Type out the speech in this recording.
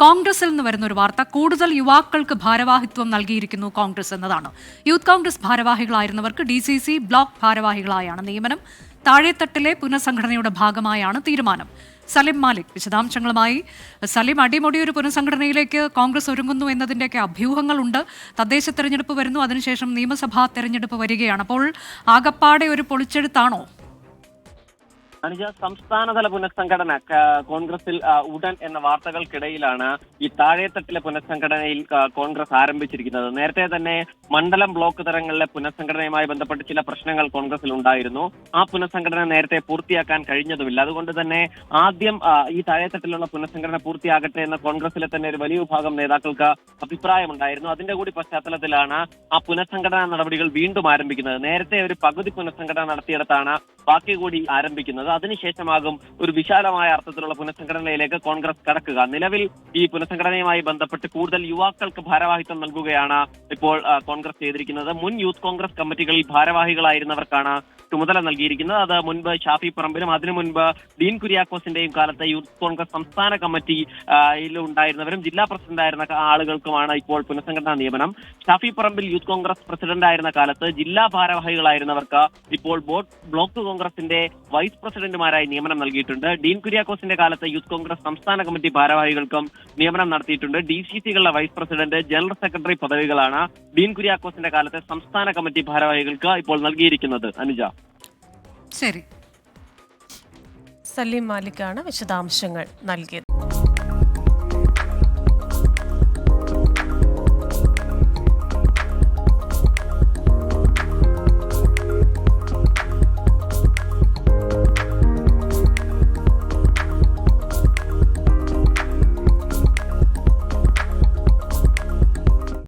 കോൺഗ്രസിൽ നിന്ന് വരുന്ന ഒരു വാർത്ത കൂടുതൽ യുവാക്കൾക്ക് ഭാരവാഹിത്വം നൽകിയിരിക്കുന്നു കോൺഗ്രസ് എന്നതാണ്. യൂത്ത് കോൺഗ്രസ് ഭാരവാഹികളായിരുന്നവർക്ക് DCC ബ്ലോക്ക് ഭാരവാഹികളായാണ് നിയമനം. താഴെത്തട്ടിലെ പുനഃസംഘടനയുടെ ഭാഗമായാണ് തീരുമാനം. സലിം മാലിക് വിശദാംശങ്ങളുമായി. സലിം, അടിമുടി ഒരു പുനഃസംഘടനയിലേക്ക് കോൺഗ്രസ് ഒരുങ്ങുന്നു എന്നതിൻ്റെയൊക്കെ അഭ്യൂഹങ്ങളുണ്ട്. തദ്ദേശ തെരഞ്ഞെടുപ്പ് വരുന്നു, അതിനുശേഷം നിയമസഭാ തെരഞ്ഞെടുപ്പ് വരികയാണ്. അപ്പോൾ ആകപ്പാടെ ഒരു പൊളിച്ചെഴുത്താണോ? അനുജ, സംസ്ഥാനതല പുനഃസംഘടന കോൺഗ്രസിൽ ഉടൻ എന്ന വാർത്തകൾക്കിടയിലാണ് ഈ താഴെത്തട്ടിലെ പുനഃസംഘടനയിൽ കോൺഗ്രസ് ആരംഭിച്ചിരിക്കുന്നത്. നേരത്തെ തന്നെ മണ്ഡലം ബ്ലോക്ക് തലങ്ങളിലെ പുനഃസംഘടനയുമായി ബന്ധപ്പെട്ട് ചില പ്രശ്നങ്ങൾ കോൺഗ്രസിൽ ഉണ്ടായിരുന്നു. ആ പുനഃസംഘടന നേരത്തെ പൂർത്തിയാക്കാൻ കഴിഞ്ഞതുമില്ല. അതുകൊണ്ട് തന്നെ ആദ്യം ഈ താഴെത്തട്ടിലുള്ള പുനഃസംഘടന പൂർത്തിയാകട്ടെ എന്ന കോൺഗ്രസിലെ തന്നെ ഒരു വലിയ വിഭാഗം നേതാക്കൾക്ക് അഭിപ്രായമുണ്ടായിരുന്നു. അതിന്റെ കൂടി പശ്ചാത്തലത്തിലാണ് ആ പുനഃസംഘടനാ നടപടികൾ വീണ്ടും ആരംഭിക്കുന്നത്. നേരത്തെ ഒരു പകുതി പുനഃസംഘടന നടത്തിയിടത്താണ് ബാക്കി കൂടി ആരംഭിക്കുന്നത്. അതിനുശേഷമാകും ഒരു വിശാലമായ അർത്ഥത്തിലുള്ള പുനഃസംഘടനയിലേക്ക് കോൺഗ്രസ് കടക്കുക. നിലവിൽ ഈ പുനഃസംഘടനയുമായി ബന്ധപ്പെട്ട് കൂടുതൽ യുവാക്കൾക്ക് ഭാരവാഹിത്വം നൽകുകയാണ് ഇപ്പോൾ കോൺഗ്രസ് ചെയ്തിരിക്കുന്നത്. മുൻ യൂത്ത് കോൺഗ്രസ് കമ്മിറ്റികളിൽ ഭാരവാഹികളായിരുന്നവർക്കാണ് ചുമതല നൽകിയിരിക്കുന്നത്. അത് മുൻപ് ഷാഫി പറമ്പിലും അതിനു മുൻപ് ഡീൻ കുര്യാക്കോസിന്റെയും കാലത്ത് യൂത്ത് കോൺഗ്രസ് സംസ്ഥാന കമ്മിറ്റിയിൽ ഉണ്ടായിരുന്നവരും ജില്ലാ പ്രസിഡന്റായിരുന്ന ആളുകൾക്കുമാണ് ഇപ്പോൾ പുനഃസംഘടനാ നിയമനം. ഷാഫി പറമ്പിൽ യൂത്ത് കോൺഗ്രസ് പ്രസിഡന്റ് ആയിരുന്ന കാലത്ത് ജില്ലാ ഭാരവാഹികളായിരുന്നവർക്ക് ഇപ്പോൾ ബ്ലോക്ക് കോൺഗ്രസിന്റെ വൈസ് പ്രസിഡന്റുമാരായി നിയമനം നൽകിയിട്ടുണ്ട്. ഡീൻ കുര്യാക്കോസിന്റെ കാലത്ത് യൂത്ത് കോൺഗ്രസ് സംസ്ഥാന കമ്മിറ്റി ഭാരവാഹികൾക്കും നിയമനം നടത്തിയിട്ടുണ്ട്. DCCകളുടെ വൈസ് പ്രസിഡന്റ്, ജനറൽ സെക്രട്ടറി പദവികളാണ് ഡീൻ കുര്യാക്കോസിന്റെ കാലത്തെ സംസ്ഥാന കമ്മിറ്റി ഭാരവാഹികൾക്ക് ഇപ്പോൾ നൽകിയിരിക്കുന്നത്. അനുജ, ശരി. സലീം മാലിക്കാണ് വിശദാംശങ്ങൾ നൽകിയത്.